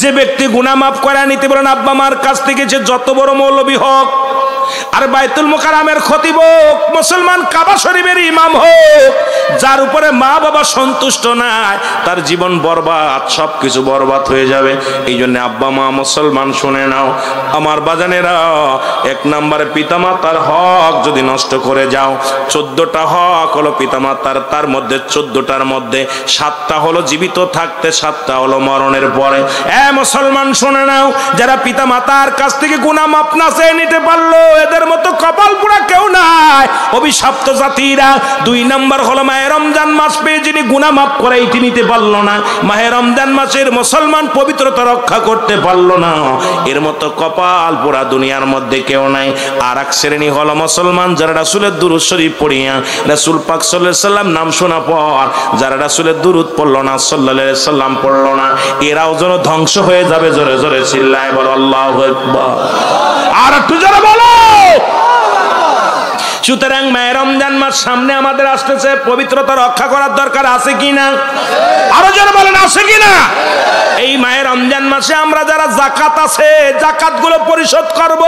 যে ব্যক্তি গুনাহ মাফ করে নিতে পারেন আব্বা মার কাছ থেকে, যে যত বড় মৌলবী হোক আর বাইতুল মুকাররমের খতিব হোক, মুসলমান কাবা শরীফের ইমাম হোক, যার উপরে মা বাবা সন্তুষ্ট নাই তার জীবন বরবাদ, সবকিছু বরবাদ হয়ে যাবে। এই জন্য আব্বা মা মুসলমান শুনে নাও আমার বাজানেরা, এক নম্বরে পিতামাতার হক যদি নষ্ট করে যাও, 14টা হক হলো পিতামাতার, তার মধ্যে 14টার মধ্যে 7টা হলো জীবিত থাকতে, 7টা হলো মরণের পরে। মুসলমান শুনে নাও, যারা পিতামাতার কাছ থেকে গুনাহ মাফ না চেয়ে নিতে পারলো এদের মতো কপাল পোড়া কেউ নাই, অভিশপ্ত জাতিরা। 2 নম্বর হলো মাহে রমজান মাস পেয়ে যিনি গুনাহ মাফ করাইতে নিতে পারলো না, মাহে রমজান মাসের মুসলমান পবিত্রতা রক্ষা করতে পারলো না, এর মতো কপাল পোড়া দুনিয়ার মধ্যে কেউ নাই। আর এক শ্রেণী হলো মুসলমান যারা রাসূলের দুরূদ শরীফ পড়িয়া রাসূল পাক সাল্লাল্লাহু আলাইহি সাল্লাম নাম শোনা পর যারা রাসূলের দুরূদ পড়লো না, সাল্লাল্লাহু আলাইহি সাল্লাম পড়লো না, এরাও যেন ধ্বংস হয়ে যাবে। জোরে জোরে চিল্লায় বলো আল্লাহু আকবার। আর একটু জোরে বলো। সুতরাং মাহে রমজান মাস সামনে আমাদের আসতেছে, পবিত্রতা রক্ষা করার দরকার আছে কিনা? আরো জোরে বলেন আছে কিনা? এই মাহে রমজান মাসে আমরা যারা যাকাত আছে যাকাত গুলো পরিশোধ করব।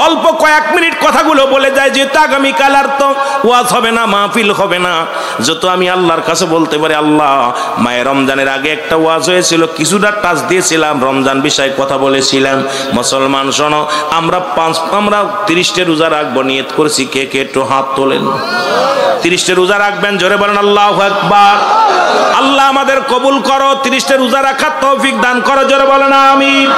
অল্প কয়েক মিনিট কথাগুলো বলে যায়, যেহেতু আগামীকাল আর তো ওয়াজ হবে না, মাহফিল হবে না, যত আমি আল্লাহর কাছে বলতে পারি আল্লাহ মাহে রমজানের আগে একটা ওয়াজ হয়েছিল, কিছুটা টাচ দিয়েছিলাম, রমজান বিষয়ে কথা বলেছিলাম। মুসলমান শোনো, আমরা 30টা রোজা রাখবো নিয়ত করেছি, কে কে একটু হাত তোলেন। 30টা রোজা রাখবেন, জোরে বলেন আল্লাহু আকবার। আল্লাহ আমাদের কবুল করো, 30টা রোজা রাখার তৌফিক দান করো, জোরে বলেন আমিন।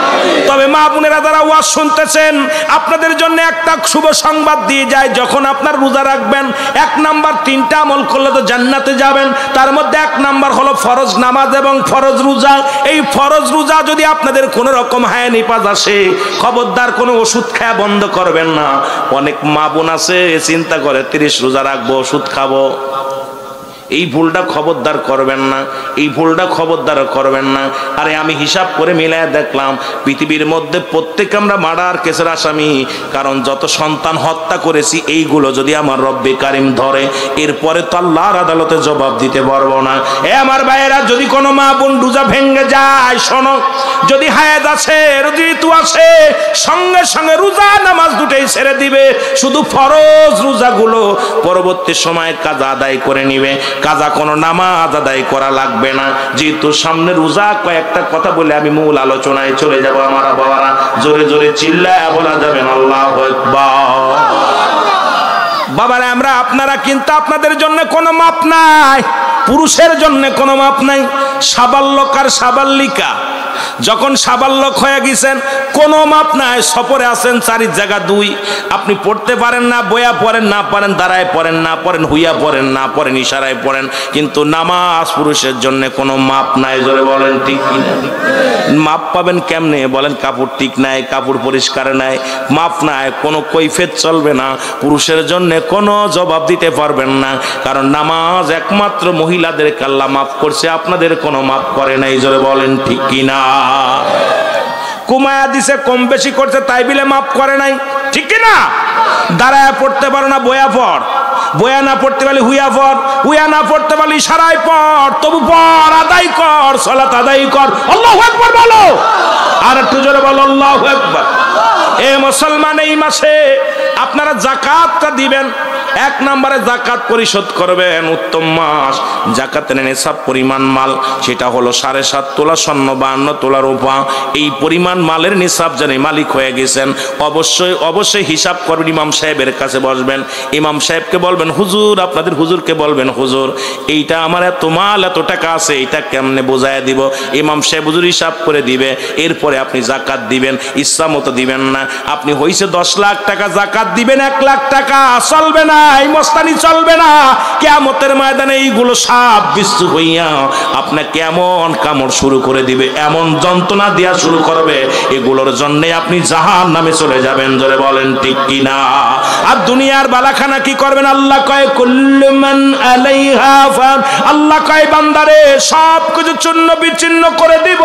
তবে মা বোনেরা যারা ওয়াজ শুনতেছেন, আপনাদের জন্য একটা শুভ সংবাদ দিয়ে যায়, যখন আপনার রোজা রাখবেন 1 নাম্বার 3টা আমল করলে তো জান্নাতে যাবেন। তার মধ্যে 1 নাম্বার হলো ফরজ নামাজ এবং ফরজ রোজা। এই ফরজ রোজা যদি আপনাদের কোনো রকম হায় নিপাত আসে, খবরদার কোনো ওষুধ খাওয়া বন্ধ করবেন না। অনেক মা বোন আছে চিন্তা করে 30 রোজা রাখবো, ওষুধ খাবো, এই ভুলটা খবরদার করবেন না, এই ভুলটা খবরদার করবেন না। আরে আমি হিসাব করে মিলায় দেখলাম পৃথিবীর মধ্যে প্রত্যেক আমরা মার্ডার কেসের আসামি, কারণ যত সন্তান হত্যা করেছি এইগুলো যদি আমার রব্বে কারিম ধরে, এরপরে তো আল্লাহর আদালতে জবাব দিতে পারবো না। আমার ভাইয়েরা, যদি কোনো মা বোন রোজা ভেঙে যায়, শোনো, যদি হায়াত আছে, ঋতু আছে, সঙ্গে সঙ্গে রোজা নামাজ দুটোই ছেড়ে দিবে, শুধু ফরজ রোজাগুলো পরবর্তী সময় কাজা আদায় করে নিবে, কাজা কোনো নামাজ আদায় করা লাগবে না। যেহেতু সামনে রোজা, কয়েকটা কথা বলে আমি মূল আলোচনায় চলে যাব। আমার বাবারা, জোরে জোরে চিল্লায় বলা যাবেন আল্লাহু আকবার। বাবারা, আপনারা কিন্তু আপনাদের জন্য কোনো মাপ নাই, পুরুষের জন্য কোনো মাপ নাই। সাবাল্যক আর সাবাল্লিকা যখন সাবাল্যক হয়ে গেছেন, কোনো মাপ নাই। সফরে আছেন, 4 জায়গা 2, আপনি পড়তে পারেন না, বইয়া পড়েন না পারেন, দাঁড়ায় পড়েন না পড়েন, হুইয়া পড়েন না পড়েন, ইশারায় পড়েন, কিন্তু নামাজ পুরুষের জন্য কোনো মাপ নাই। জোরে বলেন ঠিক কিনা? মাপ পাবেন কেমনে বলেন? কাপড় ঠিক নাই, কাপড় পরিষ্কার নাই, মাপ নাই, কোনো কৈফিয়ত চলবে না। পুরুষের জন্য কোনো জবাব দিতে পারবেন না, কারণ নামাজ একমাত্র মহিলাদেরকে আল্লাহ মাফ করছে, আপনাদের কোনো মাফ করে নাই। জোরে বলেন ঠিক কিনা? কুমায়া দিছে, কম বেশি করছে, তাই বিলে মাফ করে নাই, ঠিক কিনা? দাঁড়ায় পড়তে পারো না, বয়া পড়, বয়া না পড়তে পারলে হুইয়া পড়, হুইয়া না পড়তে পারলে ইশারায় পড়, তবু পড়, আদায় কর, সালাত আদায় কর। আল্লাহু আকবার বলো, আর একটু জোরে বলো আল্লাহু আকবার। এ মুসলমান, এই মাসে আপনারা যাকাতটা দিবেন। 1 নম্বরে যাকাত পরিশোধ করবেন। উত্তম মাস, যাকাতের নিসাব পরিমাণ মাল সেটা হলো 7.5 তোলা স্বর্ণ, 52 তোলা রূপা। এই পরিমাণ মালের নিসাব জানি মালিক হয়ে গেছেন, অবশ্যই অবশ্যই হিসাব করবেন। ইমাম সাহেবের কাছে বসবেন, ইমাম সাহেবকে বলবেন, হুজুর, আপনাদের হুজুরকে বলবেন, হুজুর এইটা আমার এত মাল, এত টাকা আছে, এটা কেমনে বোঝায় দিব? ইমাম সাহেব হুজুর হিসাব করে দিবে, এরপরে আপনি যাকাত দিবেন। ইচ্ছা মতো দিবেন না। আপনি হইছে 10 লাখ টাকা যাকাত দিবেন, 1 লাখ টাকা চলবে না, এই মস্তানি চলবে না। কিয়ামতের ময়দানে এইগুলো সাপ বিচ্ছু হইয়া আপনাকে এমন কামড় শুরু করে দিবে, এমন যন্ত্রণা দেয়া শুরু করবে, এগুলোর জন্য আপনি জাহান্নামে চলে যাবেন। জোরে বলেন ঠিক কিনা? আর দুনিয়ার বালাখানা কি করবেন? আল্লাহ কয় কুল্লু মান আলাইহা ফান, আল্লাহ কয় বান্দারে সব কিছু চূর্ণ বিচ্ছিন্ন করে দিব।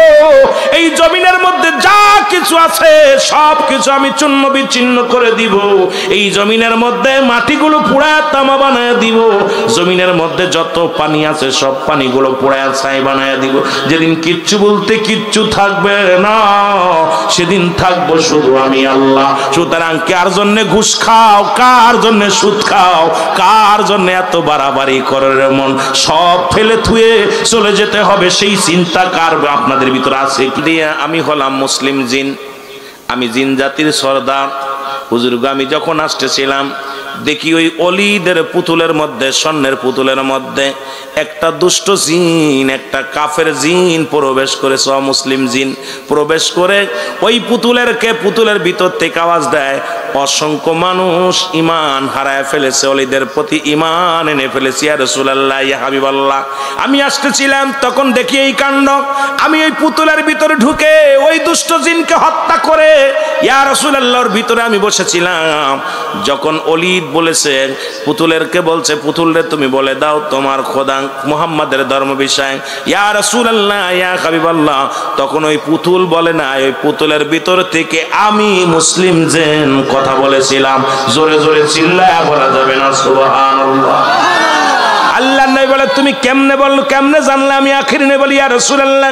এই জমিনের মধ্যে যা কিছু আছে সব কিছু আমি চূর্ণ বিচ্ছিন্ন করে দিব। এই জমিনের মধ্যে মাটিগুলো পুড়ায় তামা বানায় দিব। জমিনের মধ্যে যত পানি আছে সব পানিগুলো পুড়ায় ছাই বানায় দিব। যেদিন কিচ্ছু বলতে কিচ্ছু থাকবে না, সেদিন থাকবো শুধু আমি আল্লাহ। সুতরাং কার জন্য ঘুষ খাও, কার জন্য সুদ খাও, কার জন্য এত বাড়াবাড়ি করার মন, সব ফেলে থুয়ে চলে যেতে হবে, সেই চিন্তা কার আপনাদের ভিতরে আছে? আমি হলাম মুসলিম জিন, আমি জিন জাতির সর্দার। হুজুর আমি যখন আসতেছিলাম দেখি ওই অলিদের পুতুলের মধ্যে, স্বর্ণের পুতুলের মধ্যে একটা দুষ্ট জিন, একটা কাফের জিন প্রবেশ করেছে, অমুসলিম জিন প্রবেশ করে ওই পুতুলের ভিতর থেকে আওয়াজ দেয়, অসংখ্য মানুষ ঈমান হারায় ফেলেছে, অলিদের প্রতি ঈমান এনে ফেলেছে, ইয়া রাসূলুল্লাহ, ইয়া হাবিবাল্লাহ। আমি আসতেছিলাম তখন দেখি এই কাণ্ড। আমি ওই পুতুলের ভিতরে ঢুকে ওই দুষ্ট জিনকে হত্যা করে ইয়া রাসূলুল্লাহর ভিতরে আমি বসেছিলাম। যখন অলিদ বলেছে, পুতুলেরকে বলছে, পুতুল রে তুমি বলে দাও তোমার খোদা মুহাম্মাদের ধর্ম বিষয়, ইয়া রাসূলুল্লাহ, ইয়া হাবিবাল্লাহ। তখন ওই পুতুল বলে না, ওই পুতুলের ভিতর থেকে আমি মুসলিম জিন কথা বলেছিলাম। জোরে জোরে চিল্লায়া বলা যাবে না সুবহানাল্লাহ। আল্লাহ নবী বলে, তুমি কেমনে বললো, কেমনে জানলে? আমি আখিরি নবী বলি, ইয়া রাসূলুল্লাহ,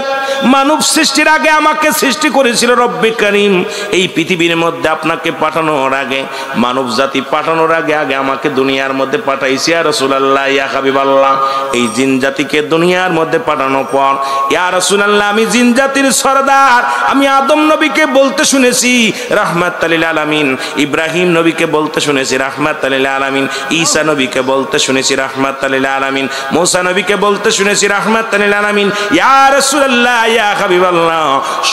মানব সৃষ্টির আগে আমাকে সৃষ্টি করেছিল রব্বে কারীম। এই পৃথিবীর মধ্যে আপনাকে পাঠানোর আগে, মানব জাতি পাঠানোর আগে আগে আমাকে দুনিয়ার মধ্যে পাঠাইছে, ইয়া রাসূলুল্লাহ, ইয়া হাবিবাল্লাহ। এই জিন জাতিকে দুনিয়ার মধ্যে পাঠানোর পর ইয়া রাসূলুল্লাহ, আমি জিন জাতির সরদার। আমি আদম নবীকে বলতে শুনেছি রাহমাতাল লিল আলামিন, ইব্রাহিম নবীকে বলতে শুনেছি রাহমাতাল লিল আলামিন, ঈসা নবীকে বলতে শুনেছি রাহমাতাল লিল আলামিন, মুসা নবীকে বলতে শুনেছি রাহমাতাল লিল আলামিন, ইয়া রাসূলুল্লাহ, ইয়া হাবিবাল্লাহ।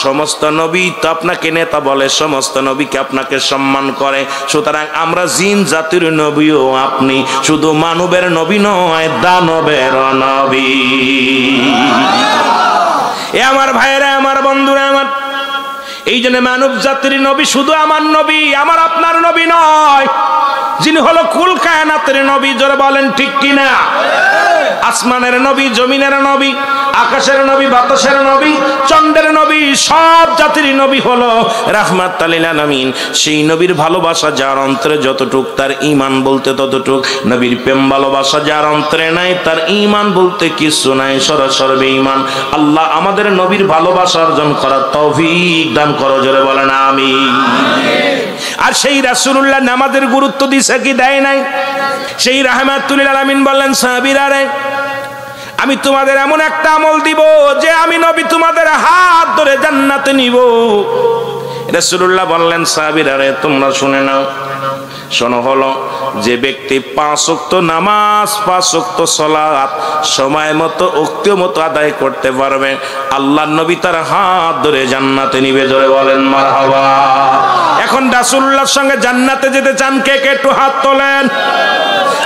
সমস্ত নবী তো আপনাকে নেতা বলে, সমস্ত নবীকে আপনাকে সম্মান করে। সুতরাং আমরা জিন জাতির নবীও আপনি, শুধু মানবের নবী নয়, দানবের নবী। এ আমার ভাইরা, আমার বন্ধুরা, আমার এই জন্য মানব জাতির নবী শুধু আমার নবী, আমার আপনার নবী নয়, যিনি হলো কুল কায়নাতের নবী। জোরে বলেন ঠিক কিনা? আসমানের নবী, জমিনের নবী, আকাশের নবী, বাতাসের নবী, চন্দ্রের নবী, সব জাতির নবী হলো রাহমাতাল লিল আলামিন। সেই নবীর ভালোবাসা যার অন্তরে যতটুক, তার ঈমান বলতে ততটুক। নবীর প্রেম ভালোবাসা যার অন্তরে নাই, তার ঈমান বলতে কিছু নাই, সরাসরি বেঈমান। আল্লাহ আমাদের নবীর ভালোবাসা অর্জন করার তৌফিক দান করো। জোরে বলেন আমিন। আর সেই রাসূলুল্লাহ নামাজের গুরুত্ব দিছে কি দেয় নাই? সেই রাহমাতুল লিল আলামিন বললেন, সাহাবীরা রে, আমি তোমাদের এমন একটা আমল দিব যে আমি নবী তোমাদের হাত ধরে জান্নাতে নিব। রাসূলুল্লাহ বললেন, সাহাবীরা রে, তোমরা শুনে নাও। শোনো, হলো যে ব্যক্তি 5 ওয়াক্ত নামাজ, 5 ওয়াক্ত সালাত সময় মতো ওক্ত মতো আদায় করতে পারবে, আল্লাহর নবী তার হাত ধরে জান্নাতে নিবে। জোরে বলেন মারহাবা। এখন রাসূলুল্লাহর সঙ্গে জান্নাতে যেতে চান কে কে? একটু হাত তোলেন।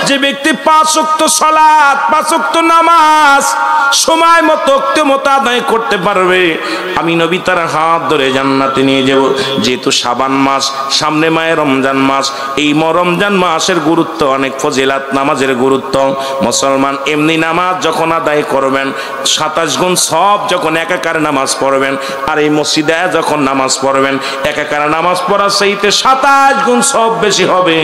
যে ব্যক্তি 5 ওয়াক্ত সালাত, 5 ওয়াক্ত নামাজ সময় মতো ওক্ত মতো আদায় করতে পারবে, আমি নবী তার হাত ধরে জান্নাতে নিয়ে যাব। যেহেতু শাবান মাস, সামনে মায়ে রমজান মাস, এই রমজান মাসের গুরুত্ব অনেক, ফজিলাত নামাজের গুরুত্ব। মুসলমান এমনি নামাজ যখন আদায় করবেন 27 গুণ সব, যখন একাকার নামাজ পড়বেন, আর এই মসজিদে যখন নামাজ পড়বেন, একাকার নামাজ পড়ার চাইতে 27 গুণ সব বেশি হবে।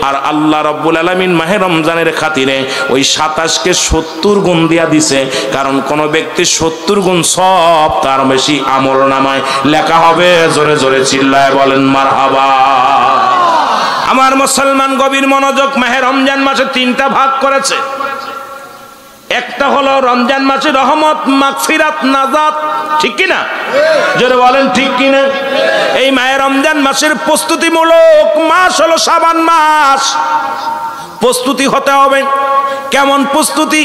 আর আল্লাহ রাব্বুল আলামিন মাহে রমজানের খাতিরে ওই 27কে 70 গুণ দিয়া দিছে, কারণ কোন ব্যক্তি 70 গুণ সব তার বেশি আমল নামায় লেখা হবে। জোরে জোরে চিল্লায় বলেন মারহাবা। আমার মুসলমান গভীর মনোযোগ। মাহে রমজান মাসে 3টা ভাগ করেছে। একটা হলো রমজান মাসে রহমত, মাগফিরাত, নাজাত, ঠিক কিনা? জোরে বলেন ঠিক কিনা? এই মাহে রমজান মাসের প্রস্তুতিমূলক মাস হলো শাবান মাস। প্রস্তুতি হতে হবে। কেমন প্রস্তুতি?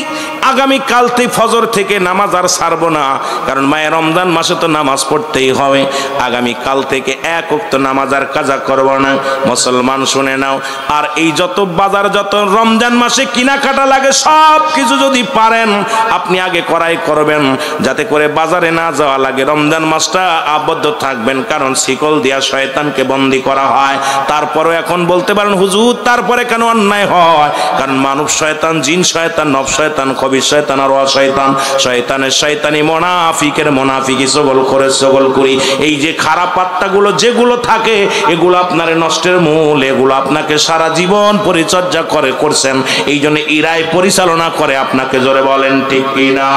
আগামী কাল থেকে ফজর থেকে নামাজ আর ছাড়বো না, কারণ মায়ে রমজান মাসে তো নামাজ পড়তেই হবে। আগামী কাল থেকে 1 ওয়াক্ত নামাজ আর কাজা করব না। মুসলমান শুনে নাও। আর এই যত বাজার, যত রমজান মাসে কেনাকাটা লাগে, সব কিছু যদি পারেন আপনি আগে করাই করবেন, যাতে করে বাজারে না যাওয়া লাগে। রমজান মাসটা আবদ্ধ থাকবেন, কারণ শিকল দিয়া শয়তানকে বন্দী করা হয়। তারপরে এখন বলতে পারেন, হুজুর তারপরে কেন অন্যায় হয়? হয়, কারণ মানব শয়তান, জিন শয়তান, নফস শয়তান, খবিস শয়তান আর শয়তান, শয়তানের শয়তানি, মুনাফিকের মুনাফিকি সগল করে সগল করি। এই যে খারাপ আত্মাগুলো যেগুলো থাকে এগুলো আপনার নষ্টের মূল, এগুলো আপনাকে সারা জীবন পরিচর্যা করছেন, এই জন্য ইরাই পরিচালনা করে আপনাকে। জোরে বলেন ঠিক কিনা?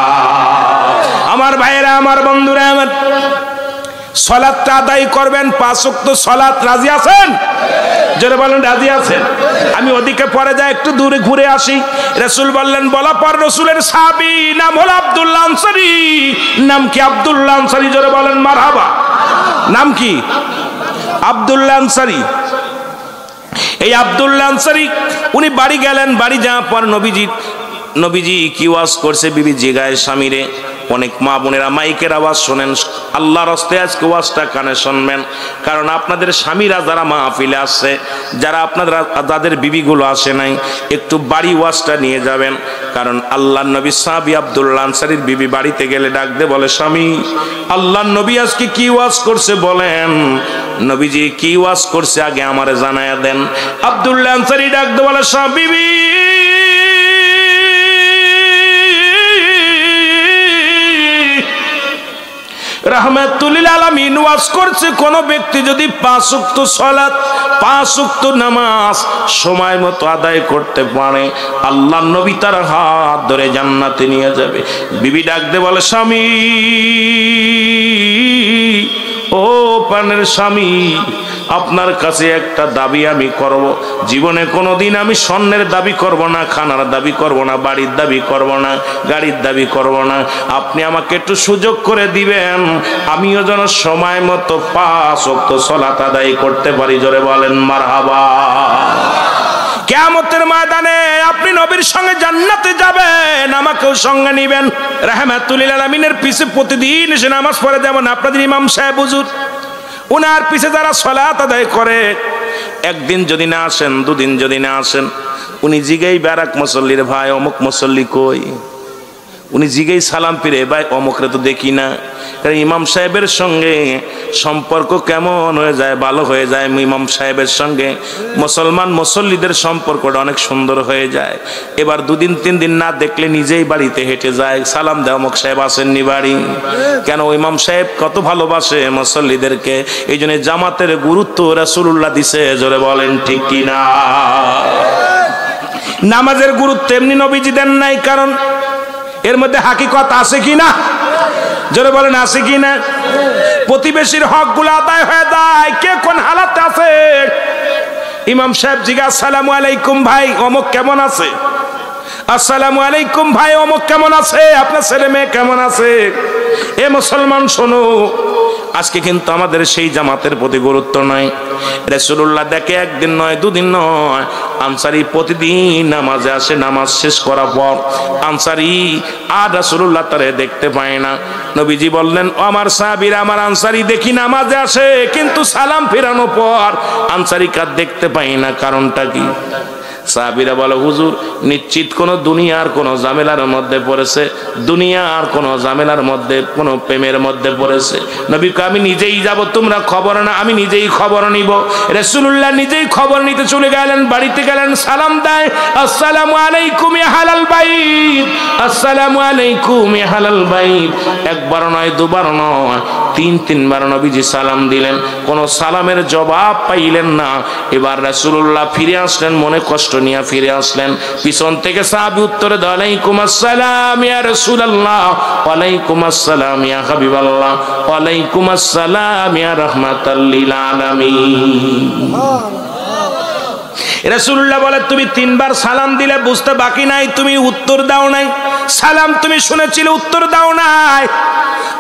আমার ভাইয়েরা, আমার বন্ধুরা, আমার সালাতটা আদায় করবেন, 5 ওয়াক্ত সালাত। রাজি আছেন? জোরে বলেন রাজি আছেন? আমি ওদিকে পরে যাই, একটু দূরে ঘুরে আসি। রাসূল বললেন, বলা পর রাসূলের সাহাবী নাম হলো আব্দুল্লাহ আনসারী। নাম কি? আব্দুল্লাহ আনসারী। জোরে বলেন মারহাবা। নাম কি? আব্দুল্লাহ আনসারী। এই আব্দুল্লাহ আনসারী উনি বাড়ি গেলেন। বাড়ি যাওয়ার পর নবীজি কি ওয়াজ করছে বিবি জিগায় স্বামীরে। অনেক মা বোনেরা মাইকের আওয়াজ শোনেন, আল্লাহর হস্তে আজকে ওয়াজটা কানে শুনবেন। কারণ আপনাদের স্বামীরা যারা মাহফিলে আসছে, যারা আপনারা যাদের বিবিগুলো আসে নাই, একটু বাড়ি ওয়াজটা নিয়ে যাবেন। কারণ আল্লাহর নবী সাহাবী আব্দুল্লাহ আনসারীর বিবি বাড়িতে গেলে ডাক দে বলে, স্বামী আল্লাহর নবী আজকে কি ওয়াজ করছে বলেন। নবীজি কি ওয়াজ করছে আগে আমারে জানায়া দেন। আব্দুল্লাহ আনসারী ডাক দে বলে, বিবি রাহমাতুল লিল আলামিন ওয়াজ করছে, কোন ব্যক্তি যদি 5 ওয়াক্ত সালাত, 5 ওয়াক্ত নামাজ সময় মতো আদায় করতে পারে, আল্লাহর নবী তার হাত ধরে জান্নাতে নিয়ে যাবে। বিবি ডাক দে বলে, স্বামী ও প্রাণের স্বামী, আপনার কাছে একটা দাবি আমি করব। জীবনে কোনোদিন আমি স্বর্ণের দাবি করব না, খানার দাবি করব না, বাড়ির দাবি করব না, গাড়ির দাবি করব না। আপনি আমাকে একটু সুযোগ করে দিবেন, আমিও যেন সময় মতো 5 ওয়াক্ত সালাত আদায় করতে পারি। জোরে বলেন মারহাবা। কিয়ামতের ময়দানে আপনি নবীর সঙ্গে জান্নাতে যাবেন, আমাকেও সঙ্গে নেবেন। রাহমাতুল লিল আলামিনের পিছে প্রতিদিন এসে নামাজ পড়ে, যেমন আপনাদের ইমাম সাহেব হুজুর, উনার পিছে যারা সালাত আদায় করে, একদিন যদি না আসেন, 2 দিন যদি না আসেন, উনি জিগাই বারাক মুসল্লির ভাই অমুক মুসল্লি কই, উনি জিগাই সালাম ফিরে, ভাই অমুকরে তো দেখি না। কারণ ইমাম সাহেবের সঙ্গে সম্পর্ক কেমন হয়ে যায়, ভালো হয়ে যায়। ইমাম সাহেবের সঙ্গে মুসলমান মুসল্লিদের সম্পর্কটা অনেক সুন্দর হয়ে যায়। এবার 2 দিন 3 দিন না দেখলে নিজেই বাড়িতে হেঁটে যায়, সালাম দেয়, অমুক সাহেব আসেননি বাড়ি। কেন? ইমাম সাহেব কত ভালোবাসে মুসল্লিদেরকে। এই জন্য জামাতের গুরুত্ব রাসূলুল্লাহ দিছে। জোরে বলেন ঠিক কিনা? নামাজের গুরুত্ব এমনি নবীজি দেন নাই, কারণ এর মধ্যে হাকিকত আছে কিনা? জোরে বলেন আছে কিনা? প্রতিবেশীর হক গুলো আদায় হয়ে যায়। কে কোন হালাতে আছে? ইমাম সাহেব জিজ্ঞাসা, আসসালামু আলাইকুম ভাই অমুক কেমন আছে? আসসালামু আলাইকুম ভাই অমুক কেমন আছে? আপনার ছেলে মেয়ে কেমন আছে? এ মুসলমান শোনো, আজকে কিন্তু আমাদের সেই জামাতের প্রতি গুরুত্ব নাই। রাসূলুল্লাহ দেখে 1 দিন নয় 2 দিন নয়, আনসারী প্রতিদিন নামাজে আসে। নামাজ শেষ করার পর আনসারী আর রাসূলুল্লাহ তারে দেখতে পায় না। নবীজি বললেন, ও আমার সাহাবীরা, আমার আনসারী দেখি নামাজে আসে, কিন্তু সালাম ফেরানোর পর আনসারী কার দেখতে পাই না, কারণটা কি? সাহাবীরা বলে, হুজুর নিশ্চিত কোন দুনিয়ার কোন ঝামেলার মধ্যে পড়েছে, দুনিয়ার কোন ঝামেলার মধ্যে, কোন প্রেমের মধ্যে পড়েছে। নবী কয়, আমি নিজেই যাব, তোমরা খবর না, আমি নিজেই খবর নিব। রাসূলুল্লাহ নিজেই খবর নিতে চলে গেলেন, বাড়িতে গেলেন, সালাম দেয়, আসসালামু আলাইকুম ইয়া আহলাল বাইত, আসসালামু আলাইকুম ইয়া আহলাল বাইত। 1 বার নয় 2 বার নয়, 3 বার নবীজি সালাম দিলেন, কোন সালামের জবাব পাইলেন না। এবার রাসূলুল্লাহ ফিরে আসলেন, মনে কষ্ট নিয়ে ফিরে আসলেন। পিছন থেকে সাহাবী উত্তরে দেয়, ওয়ালাইকুম আসসালাম ইয়া রাসূলুল্লাহ, ওয়ালাইকুম আসসালাম ইয়া হাবিবাল্লাহ, ওয়ালাইকুম আসসালাম ইয়া রাহমাতাল লিল আলামিন। রাসূলুল্লাহ বলে, তুমি 3 বার সালাম দিলে, বুঝতে বাকি নাই, তুমি উত্তর দাও নাই। সালাম তুমি শুনেছিলে, উত্তর দাও নাই।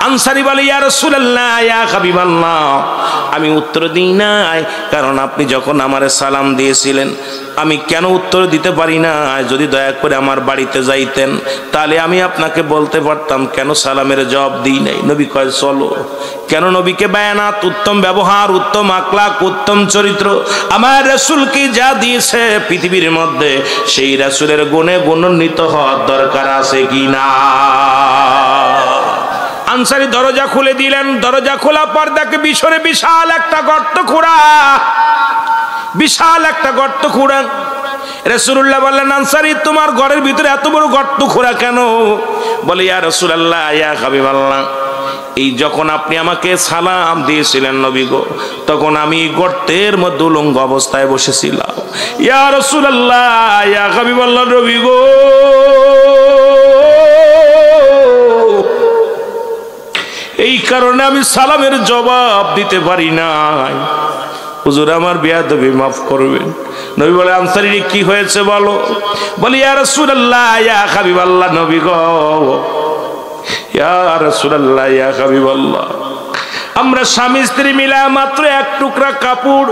আনসারী বলে, ইয়া রাসূলুল্লাহ ইয়া হাবিবাল্লাহ, আমি উত্তর দিই নাই, কারণ আপনি যখন আমারে সালাম দিয়েছিলেন আমি কেন উত্তর দিতে পারি না? যদি দয়া করে আমার বাড়িতে যাইতেন, তাহলে আমি আপনাকে বলতে পারতাম কেন সালামের জবাব দিই নাই। নবী কয়, চলো। কেন? নবীকে বায়ানাত, উত্তম ব্যবহার, উত্তম আখলাক, উত্তম চরিত্র আমার রাসূলকে যা দিয়েছে পৃথিবীর মধ্যে, সেই রাসূলের গুণে গুণান্বিত হওয়ার দরকার আছে কিনা? আনসারী দরজা খুলে দিলেন। দরজা খোলা পর দেখে বিশরে বিশাল একটা গর্ত খোঁড়া, বিশাল একটা গর্ত খোঁড়া। রাসূলুল্লাহ বললেন, আনসারী তোমার ঘরের ভিতরে এত বড় গর্ত খোঁড়া কেন? বলে, ইয়া রাসূলুল্লাহ, ইয়া হাবিবাল্লাহ, এই যখন আপনি আমাকে সালাম দিয়েছিলেন নবী গো, তখন আমি গর্তের মধ্যে উলঙ্গ অবস্থায় বসেছিলাম। ইয়া রাসূলুল্লাহ, ইয়া হাবিবাল্লাহ, নবী গো, এই কারণে আমি সালামের জবাব দিতে পারি নাই। হুজুর আমার বেয়াদবি মাফ করবেন। নবী বলে, আনসারী কি হয়েছে বলো? বলি, ইয়া রাসূলুল্লাহ, ইয়া হাবিবাল্লাহ, নবী গো, ইয়া রাসূলুল্লাহ, ইয়া হাবিবাল্লাহ, আমরা স্বামী স্ত্রী মিলে মাত্র এক টুকরা কাপড়,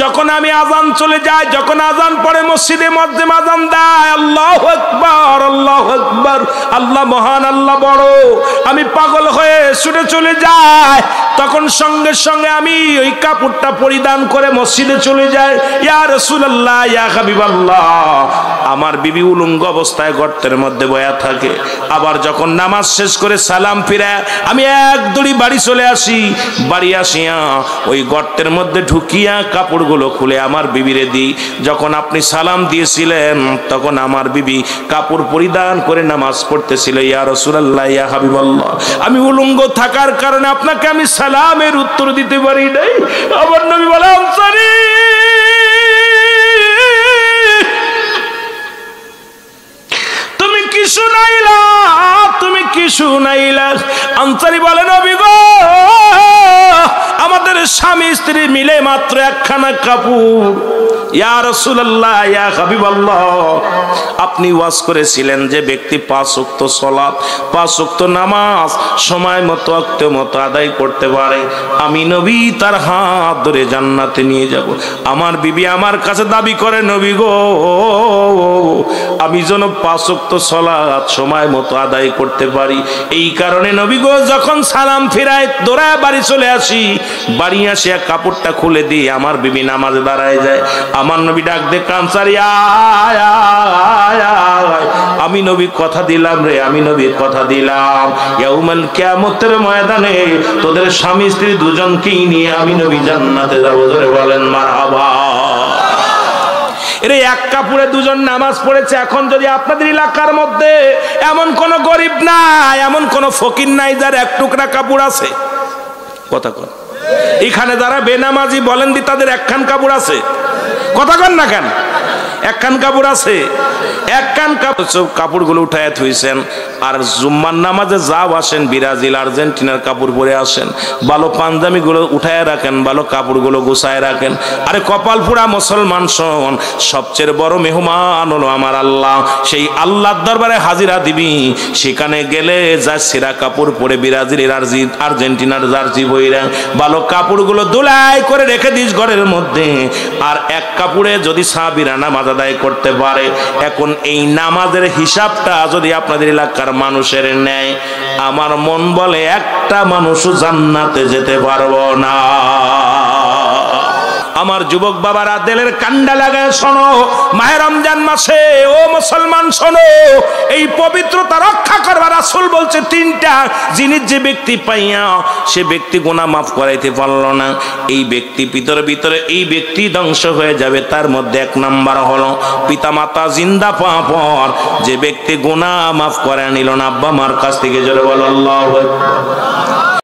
যখন আমি আজান চলে যায়, যখন আজান পড়ে মসজিদে মধ্যে আজান দেয়, আল্লাহু আকবার, আল্লাহু আকবার, আল্লাহ মহান, আল্লাহ বড়, আমি পাগল হয়ে ছুটে চলে যাই, তখন সঙ্গে সঙ্গে আমি ওই কাপড়টা পরিধান করে মসজিদে চলে যাই। ইয়া রাসূলুল্লাহ, ইয়া হাবিবাল্লাহ, আমার বিবি উলঙ্গ অবস্থায় গর্তের মধ্যে বয়া থাকে। আবার যখন নামাজ শেষ করে সালাম ফিরে আমি এক দড়ি বাড়ি চলে আসি, বাড়ি আসিয়া ওই গর্তের মধ্যে ঢুকিয়া কাপড়গুলো খুলে আমার বিবিরে দিই। যখন আপনি সালাম দিয়েছিলেন তখন আমার বিবি কাপড় পরিধান করে নামাজ পড়তেছিল। ইয়া রাসূলুল্লাহ, ইয়া হাবিবাল্লাহ, আমি উলঙ্গ থাকার কারণে আপনাকে আমি সালামের উত্তর দিতে পারি নাই। আমার নবী বলে, আনসারী তুমি কি শুনাইলা, তুমি কি শুনাইলা? আনসারী বলে, নবী গো, আমাদের স্বামী স্ত্রী মিলে মাত্র একখানা কাপড়। ইয়া রাসূলুল্লাহ, ইয়া হাবিবাল্লাহ, আপনি ওয়াজ করেছিলেন যে ব্যক্তি 5 ওয়াক্ত সালাত, 5 ওয়াক্ত নামাজ সময় মতো ওয়াক্ত মতো আদায় করতে পারে, আমি নবী তার হাত ধরে জান্নাতে নিয়ে যাব। আমার বিবি আমার কাছে দাবি করে, নবী গো, আমি যেন 5 ওয়াক্ত সালাত সময় মতো আদায় করতে পারি। এই কারণে নবী গো, যখন সালাম ফিরায় দৌড়ায় বাড়ি চলে আসি, বাড়ি আসে কাপড়টা খুলে দিয়ে আমার বিবি নামাজে দাঁড়ায় যায়। আমার নবী ডাক দে, আনসারী আয় আয় আয়, আমি নবী কথা দিলাম রে, আমি নবী কথা দিলাম, ইয়াউমুল কিয়ামতের ময়দানে তোদের স্বামী স্ত্রী দুজনকেই নিয়ে আমি নবী জান্নাতে যাব। জোরে বলেন মারহাবা। এর এক কাপড়ে দুজন নামাজ পড়েছে। এখন যদি আপনাদের এলাকার মধ্যে এমন কোন গরিব নাই, এমন কোন ফকির নাই যার এক টুকরা কাপড় আছে? কথা কন। এখানে যারা বেনামাজি বলেন দি তাদের একখান কাপড় আছে? কথা কন না কেন? একখান কাপড় আছে? একখান কাপড়গুলো উঠায় থুইছেন। আর জুম্মার নামাজে যাও আসেন, ব্রাজিল আর্জেন্টিনার কাপড় পরে আসেন, ভালো পাঞ্জাবিগুলো উঠায় রাখেন, ভালো কাপড়গুলো গুছায় রাখেন। আরে কপাল পুরা মুসলমান শোন, সবচেয়ে বড় মেহমান হলো আমার আল্লাহ। সেই আল্লাহর দরবারে হাজিরা দিবি, সেখানে গেলে যা সেরা কাপড় পরে ব্রাজিলের আর্জেন্টিনার জার্সি বইরা ভালো কাপড়গুলো দোলাই করে রেখে দিস ঘরের মধ্যে। আর এক কাপড়ে যদি সাহাবীরা নামাজ আদায় করতে পারে, এখন এই নামাজের হিসাবটা যদি আপনাদের এলাকার মানুষের নেয়, আমার মন বলে একটা মানুষও জান্নাতে যেতে পারবো না। আমার যুবক বাবারা, দিলের কান্ডা লাগায় শোনো, মাহে রমজান মাসে ও মুসলমান শোনো, এই পবিত্রতা রক্ষা করবার রাসূল বলছে 3টা জিনিস যে ব্যক্তি পাইয়া সে ব্যক্তি গুনাহ মাফ করাইতে পারল না, এই ব্যক্তি ভিতরে এই ব্যক্তি ধ্বংস হয়ে যাবে। তার মধ্যে 1 নাম্বার হলো পিতামাতা জিন্দা পাওয়ার পর যে ব্যক্তি গুনাহ মাফ করে নিল না, আব্বা মার কাছ থেকে। জোরে বলো আল্লাহু আকবার।